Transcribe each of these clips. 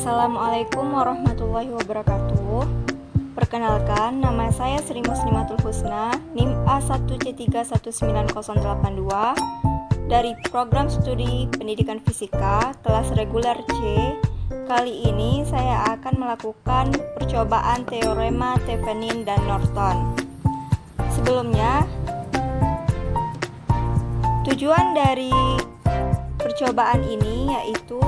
Assalamualaikum warahmatullahi wabarakatuh. Perkenalkan, nama saya Sri Muslimatul Husna, NIM A1C31982 dari Program Studi Pendidikan Fisika, kelas reguler C. Kali ini saya akan melakukan percobaan teorema Thevenin dan Norton. Sebelumnya, tujuan dari percobaan ini yaitu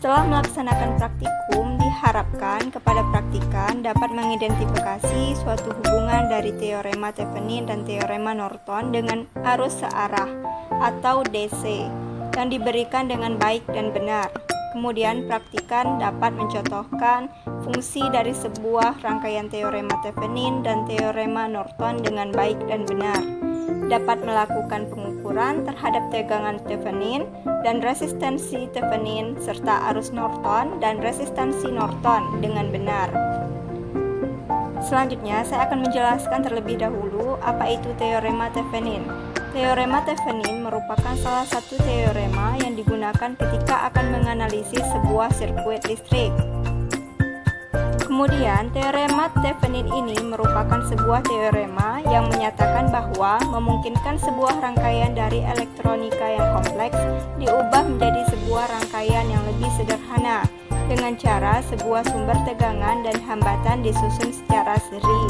setelah melaksanakan praktikum, diharapkan kepada praktikan dapat mengidentifikasi suatu hubungan dari teorema Thevenin dan teorema Norton dengan arus searah atau DC yang diberikan dengan baik dan benar. Kemudian praktikan dapat mencontohkan fungsi dari sebuah rangkaian teorema Thevenin dan teorema Norton dengan baik dan benar. Dapat melakukan pengukuran terhadap tegangan Thevenin dan resistensi Thevenin serta arus Norton dan resistansi Norton dengan benar. Selanjutnya, saya akan menjelaskan terlebih dahulu apa itu teorema Thevenin. Teorema Thevenin merupakan salah satu teorema yang digunakan ketika akan menganalisis sebuah sirkuit listrik. Kemudian, teorema Thevenin ini merupakan sebuah teorema yang menyatakan bahwa memungkinkan sebuah rangkaian dari elektronika yang kompleks diubah menjadi sebuah rangkaian yang lebih sederhana dengan cara sebuah sumber tegangan dan hambatan disusun secara seri.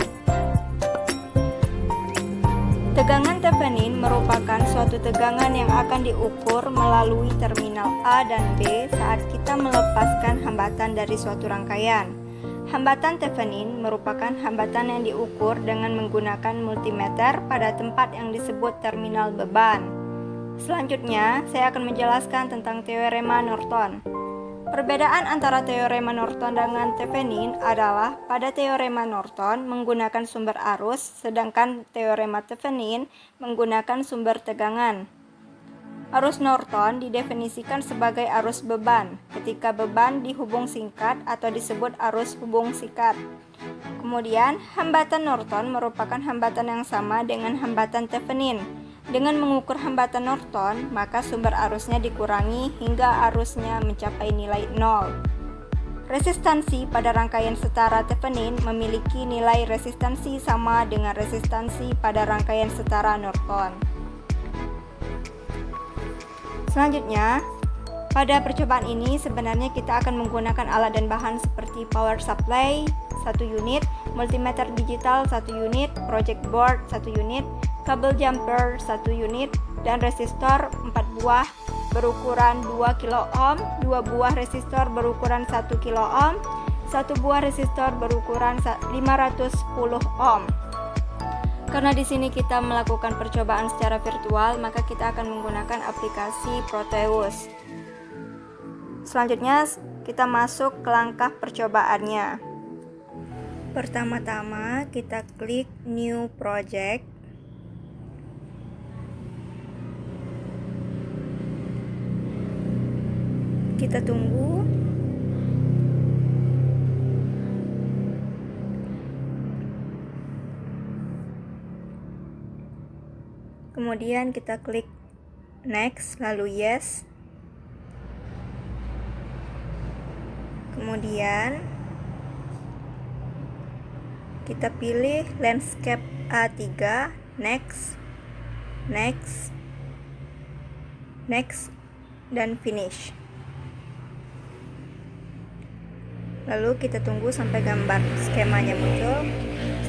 Tegangan Thevenin merupakan suatu tegangan yang akan diukur melalui terminal A dan B saat kita melepaskan hambatan dari suatu rangkaian. Hambatan Thevenin merupakan hambatan yang diukur dengan menggunakan multimeter pada tempat yang disebut terminal beban. Selanjutnya, saya akan menjelaskan tentang teorema Norton. Perbedaan antara teorema Norton dengan Thevenin adalah pada teorema Norton menggunakan sumber arus, sedangkan teorema Thevenin menggunakan sumber tegangan. Arus Norton didefinisikan sebagai arus beban ketika beban dihubung singkat atau disebut arus hubung singkat. Kemudian, hambatan Norton merupakan hambatan yang sama dengan hambatan Thevenin. Dengan mengukur hambatan Norton, maka sumber arusnya dikurangi hingga arusnya mencapai nilai 0. Resistansi pada rangkaian setara Thevenin memiliki nilai resistansi sama dengan resistansi pada rangkaian setara Norton. Selanjutnya, pada percobaan ini sebenarnya kita akan menggunakan alat dan bahan seperti power supply 1 unit, multimeter digital 1 unit, project board 1 unit, kabel jumper 1 unit, dan resistor 4 buah berukuran 2 kilo ohm, 2 buah resistor berukuran 1 kilo ohm, 1 buah resistor berukuran 510 ohm. Karena di sini kita melakukan percobaan secara virtual, maka kita akan menggunakan aplikasi Proteus. Selanjutnya, kita masuk ke langkah percobaannya. Pertama-tama, kita klik New Project. Kita tunggu. Kemudian kita klik next, lalu yes. Kemudian kita pilih landscape A3, next, next, next, dan finish. Lalu kita tunggu sampai gambar skemanya muncul.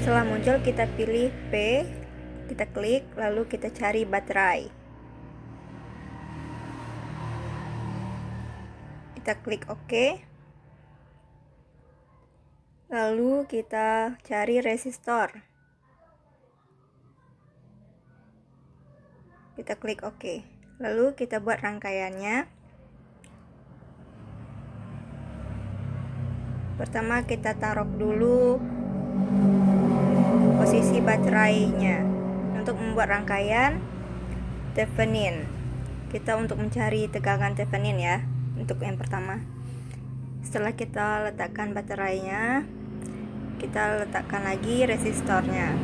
Setelah muncul, kita pilih P. Kita klik, lalu kita cari baterai. Kita klik OK. Lalu kita cari resistor. Kita klik OK. Lalu kita buat rangkaiannya. Pertama kita taruh dulu posisi baterainya. Untuk membuat rangkaian Thevenin, kita untuk mencari tegangan Thevenin ya, untuk yang pertama. Setelah kita letakkan baterainya, kita letakkan lagi resistornya.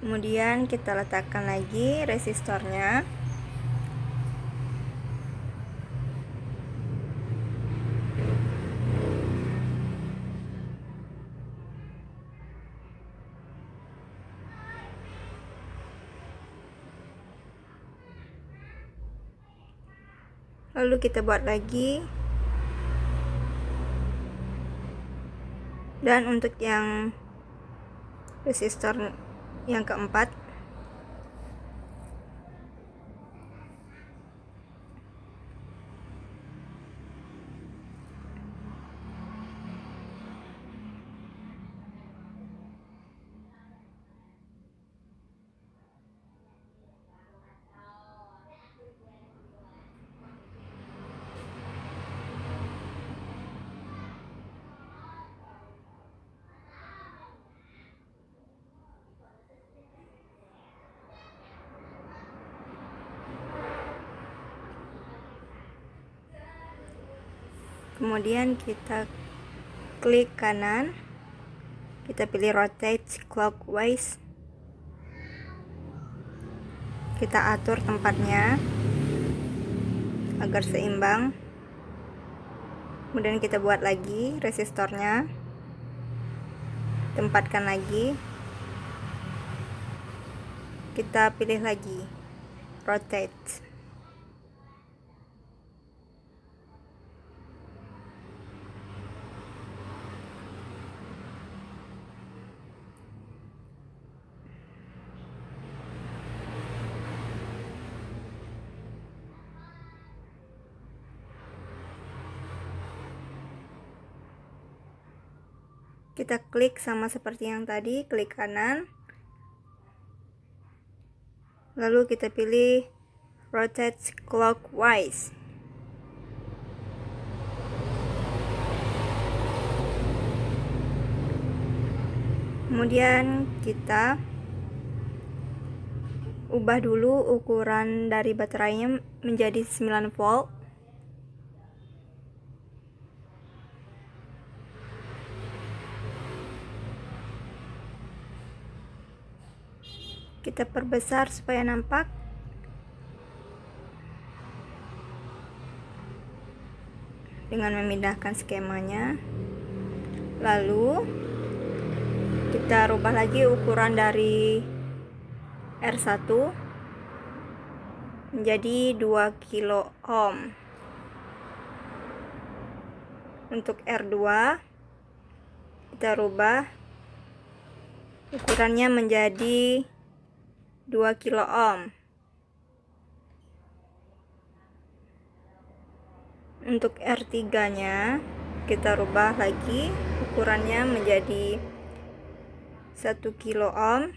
Kemudian kita letakkan lagi resistornya. Lalu kita buat lagi. Dan untuk yang resistor yang keempat, kemudian kita klik kanan, kita pilih rotate clockwise, kita atur tempatnya agar seimbang. Kemudian kita buat lagi resistornya, tempatkan lagi, kita pilih lagi rotate. Kita klik sama seperti yang tadi, klik kanan, lalu kita pilih rotate clockwise. Kemudian kita ubah dulu ukuran dari baterainya menjadi 9 volt. Kita perbesar supaya nampak. Dengan memindahkan skemanya. Lalu kita rubah lagi ukuran dari R1 menjadi 2 kilo ohm. Untuk R2 kita rubah ukurannya menjadi 2 kilo ohm. Untuk R3 nya kita rubah lagi ukurannya menjadi 1 kilo ohm.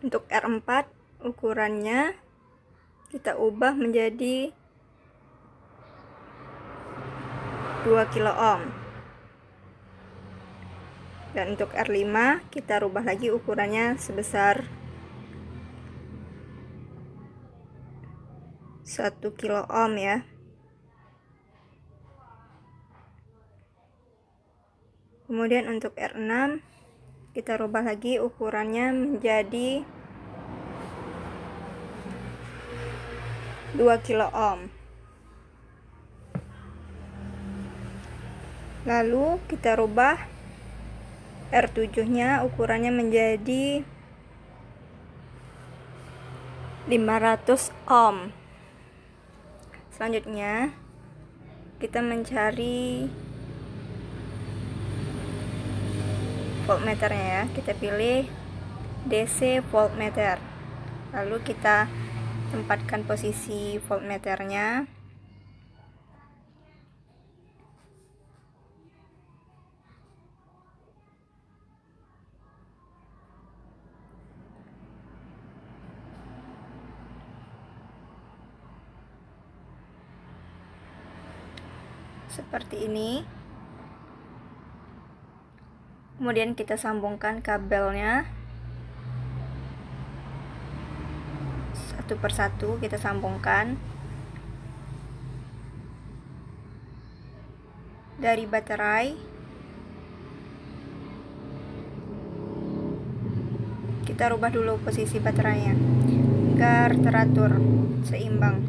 Untuk R4 ukurannya kita ubah menjadi 2 kilo ohm. Dan untuk R5 kita rubah lagi ukurannya sebesar 1 kilo ohm ya. Kemudian untuk R6 kita rubah lagi ukurannya menjadi 2 kilo ohm. Lalu kita rubah R7 nya ukurannya menjadi 500 ohm. Selanjutnya kita mencari voltmeternya ya. Kita pilih DC voltmeter. Lalu kita tempatkan posisi voltmeternya. Seperti ini. Kemudian kita sambungkan kabelnya satu persatu, kita sambungkan. dari baterai. Kita rubah dulu posisi baterainya agar teratur seimbang.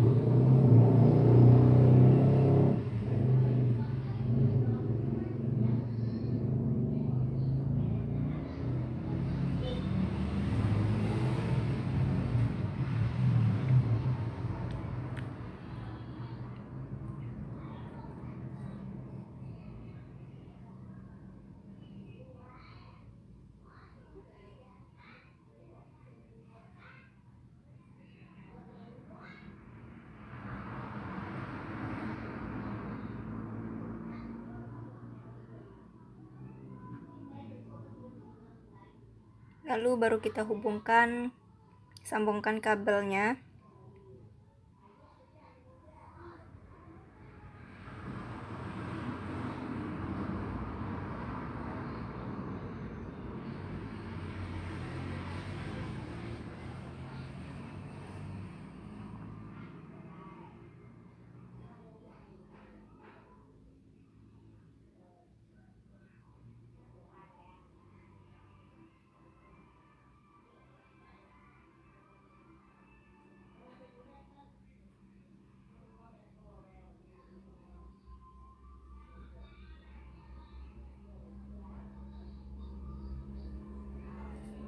Lalu baru kita sambungkan kabelnya.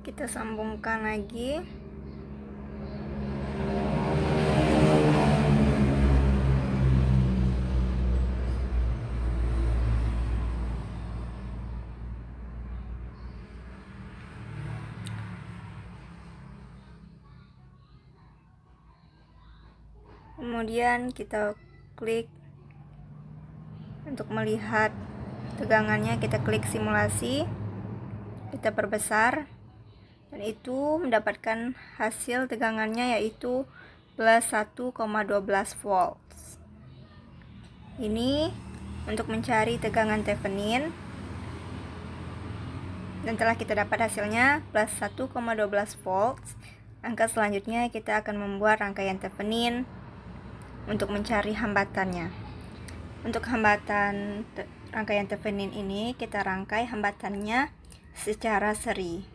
Kita sambungkan lagi. Kemudian kita klik untuk melihat tegangannya, kita klik simulasi, kita perbesar, dan itu mendapatkan hasil tegangannya yaitu plus 1,12 volts. Ini untuk mencari tegangan Thevenin, dan telah kita dapat hasilnya plus 1,12 volts. Langkah selanjutnya kita akan membuat rangkaian Thevenin untuk mencari hambatannya. Untuk hambatan rangkaian Thevenin ini, kita rangkai hambatannya secara seri.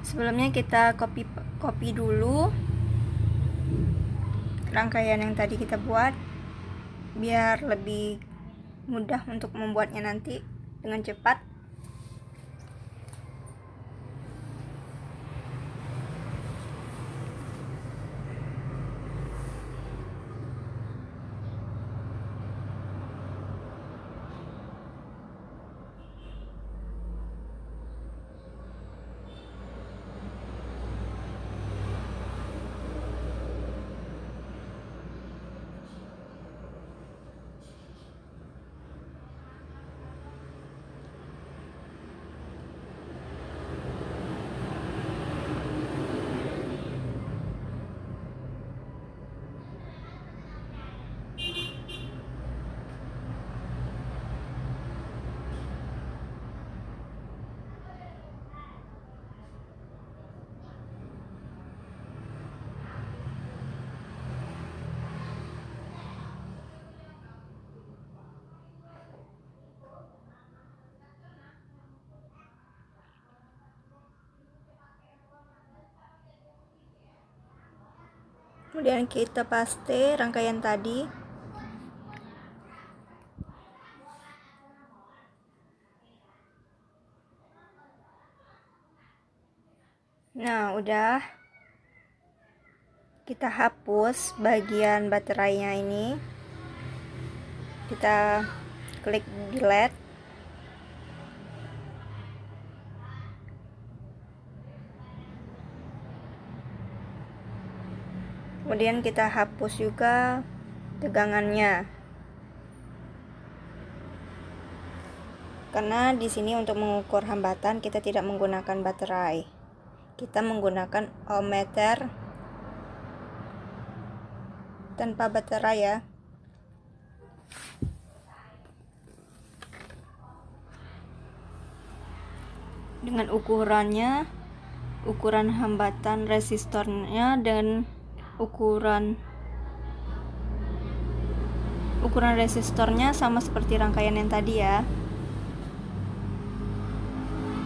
Sebelumnya kita copy dulu rangkaian yang tadi kita buat biar lebih mudah untuk membuatnya nanti dengan cepat. Kemudian kita paste rangkaian tadi. Nah, udah. Kita hapus bagian baterainya ini. Kita klik delete. Kemudian kita hapus juga tegangannya. Karena di sini untuk mengukur hambatan kita tidak menggunakan baterai. Kita menggunakan ohmmeter tanpa baterai ya. Dengan ukuran hambatan resistornya dan ukuran ukuran resistornya sama seperti rangkaian yang tadi ya.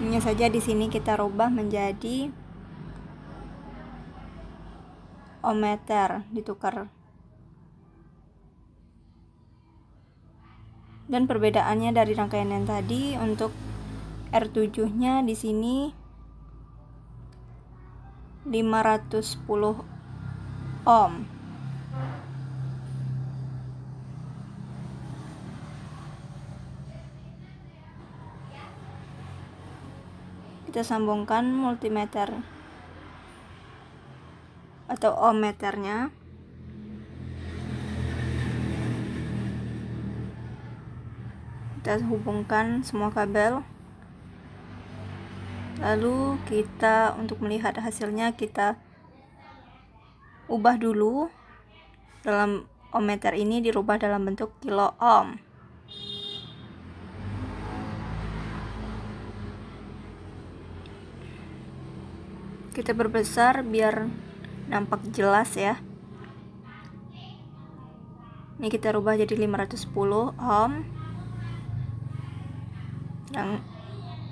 Hanya saja di sini kita rubah menjadi ohmmeter, ditukar. Dan perbedaannya dari rangkaian yang tadi, untuk R7-nya di sini 510 ohm. Kita sambungkan multimeter atau ohmmeternya. Kita hubungkan semua kabel. Lalu kita, untuk melihat hasilnya, kita ubah dulu. Dalam ohmmeter ini dirubah dalam bentuk kilo ohm. Kita perbesar biar nampak jelas ya. Ini kita rubah jadi 510 ohm. Yang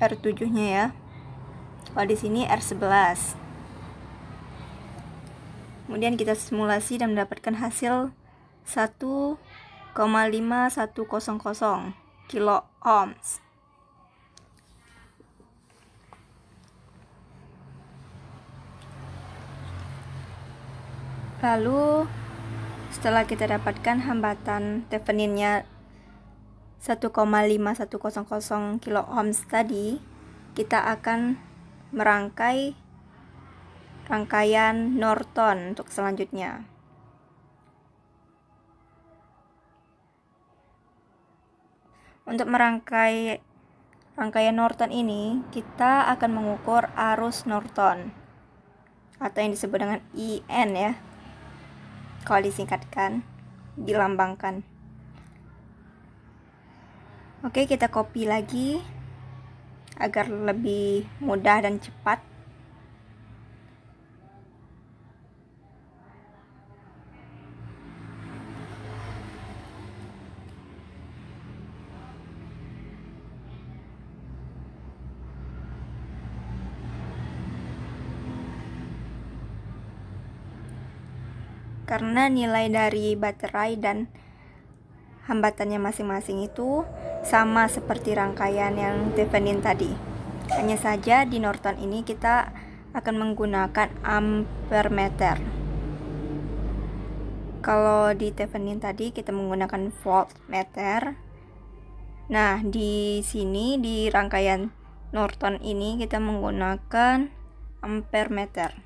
R7-nya ya. Kalau di sini R11. Kemudian kita simulasi dan mendapatkan hasil 1,5100 kilo ohms. Lalu setelah kita dapatkan hambatan Theveninnya 1,5100 kilo ohms tadi, kita akan merangkai rangkaian Norton untuk selanjutnya. Untuk merangkai rangkaian Norton ini, kita akan mengukur arus Norton atau yang disebut dengan IN ya. Kalau disingkatkan, dilambangkan. Oke, kita copy lagi agar lebih mudah dan cepat. Karena nilai dari baterai dan hambatannya masing-masing itu sama seperti rangkaian yang Thevenin tadi. Hanya saja di Norton ini kita akan menggunakan ampermeter. Kalau di Thevenin tadi kita menggunakan voltmeter. Nah, di sini di rangkaian Norton ini kita menggunakan ampermeter.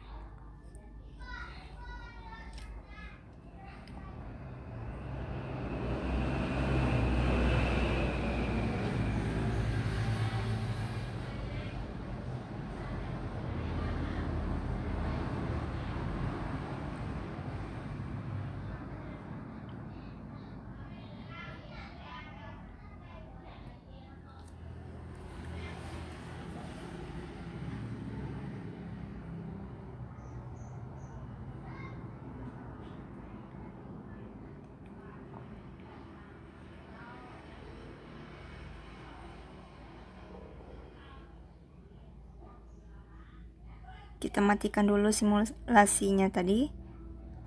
Kita matikan dulu simulasinya tadi.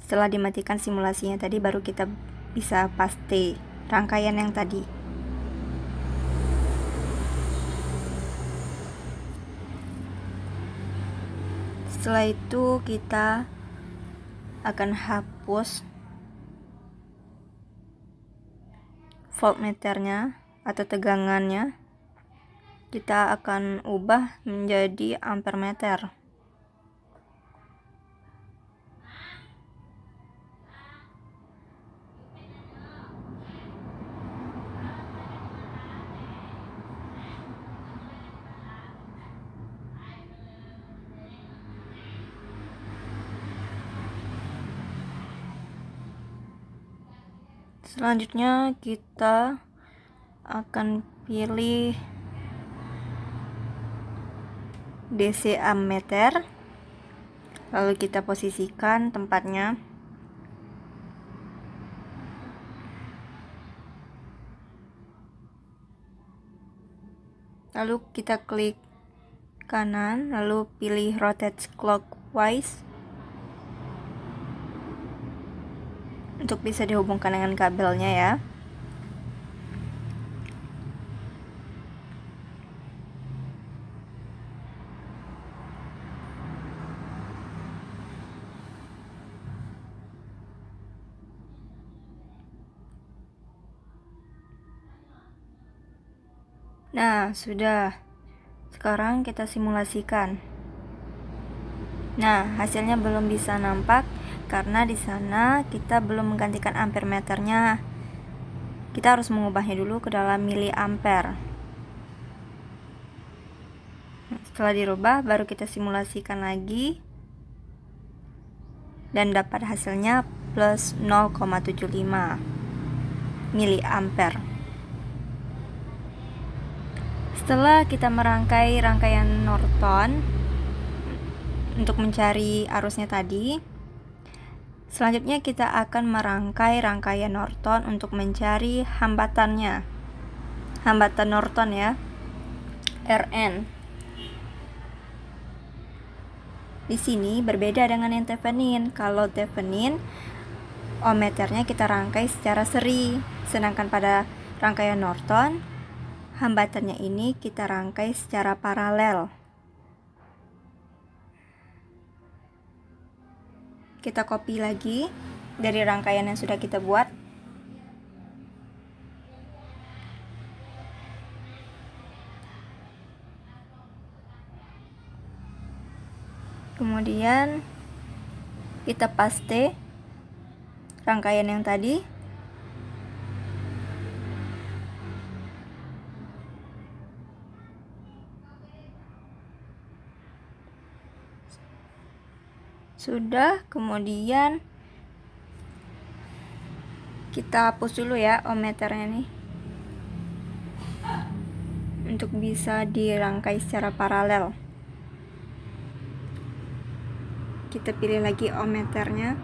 Setelah dimatikan simulasinya tadi, baru kita bisa paste rangkaian yang tadi. Setelah itu kita akan hapus voltmeternya atau tegangannya. Kita akan ubah menjadi ampermeter. Selanjutnya kita akan pilih DC ammeter, lalu kita posisikan tempatnya. lalu kita klik kanan, lalu pilih rotate clockwise untuk bisa dihubungkan dengan kabelnya ya. Nah, sudah. Sekarang kita simulasikan. Nah, hasilnya belum bisa nampak karena di sana kita belum menggantikan ampere meternya. Kita harus mengubahnya dulu ke dalam miliampere. Setelah dirubah, baru kita simulasikan lagi dan dapat hasilnya plus 0,75 miliampere. Setelah kita merangkai rangkaian Norton untuk mencari arusnya tadi, selanjutnya kita akan merangkai rangkaian Norton untuk mencari hambatannya. Hambatan Norton ya, Rn. Di sini berbeda dengan yang Thevenin. Kalau Thevenin, ohmmeternya kita rangkai secara seri, sedangkan pada rangkaian Norton, hambatannya ini kita rangkai secara paralel. Kita copy lagi dari rangkaian yang sudah kita buat. Kemudian kita paste rangkaian yang tadi. Sudah, kemudian kita hapus dulu ya ohmmeternya nih untuk bisa dirangkai secara paralel. Kita pilih lagi ohmmeternya.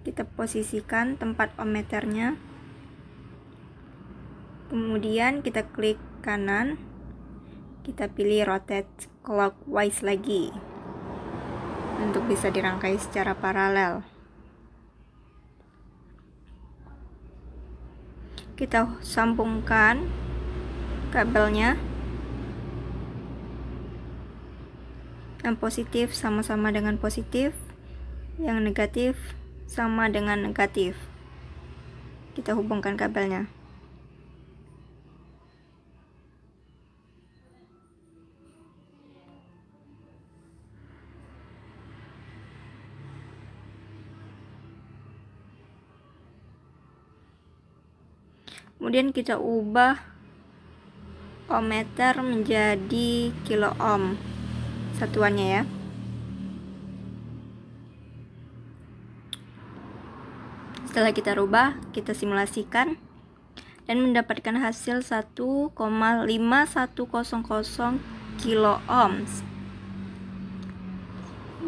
Kita posisikan tempat ohmmeternya. Kemudian kita klik kanan, kita pilih rotate clockwise lagi untuk bisa dirangkai secara paralel. Kita sambungkan kabelnya, yang positif sama-sama dengan positif, yang negatif sama dengan negatif. Kita hubungkan kabelnya. Kemudian kita ubah ohmmeter menjadi kilo ohm satuannya ya. Setelah kita rubah, kita simulasikan dan mendapatkan hasil 1,5100 kilo ohms.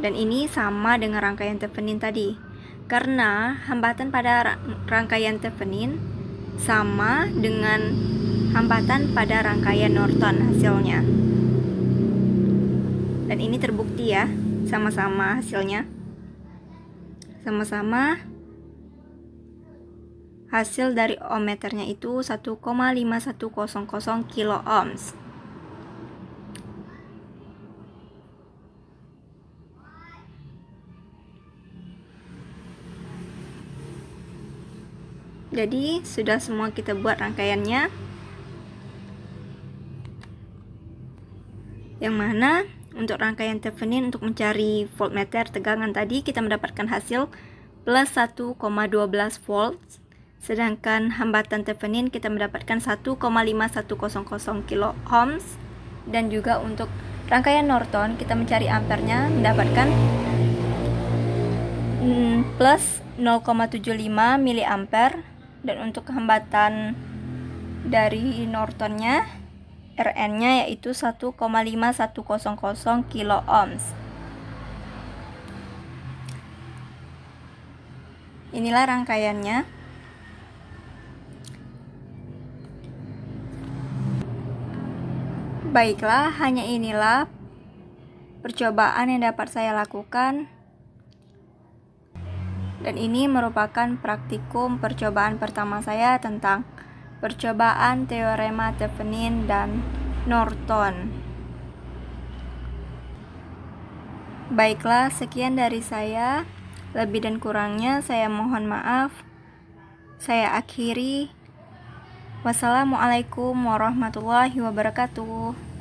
Dan ini sama dengan rangkaian Thevenin tadi, karena hambatan pada rangkaian Thevenin sama dengan hambatan pada rangkaian Norton hasilnya. Dan ini terbukti ya, sama-sama hasilnya. Sama-sama hasil dari ohmmeternya itu 1,5100 kilo ohms. Jadi sudah semua kita buat rangkaiannya, yang mana untuk rangkaian Thevenin untuk mencari voltmeter tegangan tadi kita mendapatkan hasil plus 1,12 volt, sedangkan hambatan Thevenin kita mendapatkan 1,5100 kilo ohms. Dan juga untuk rangkaian Norton kita mencari ampernya mendapatkan plus 0,75 miliampere. Dan untuk hambatan dari Nortonnya, Rn-nya yaitu 1,5100 kilo ohms. Inilah rangkaiannya. Baiklah, hanya inilah percobaan yang dapat saya lakukan. Dan ini merupakan praktikum percobaan pertama saya tentang percobaan teorema Thevenin dan Norton. Baiklah, sekian dari saya. Lebih dan kurangnya saya mohon maaf. Saya akhiri. Wassalamualaikum warahmatullahi wabarakatuh.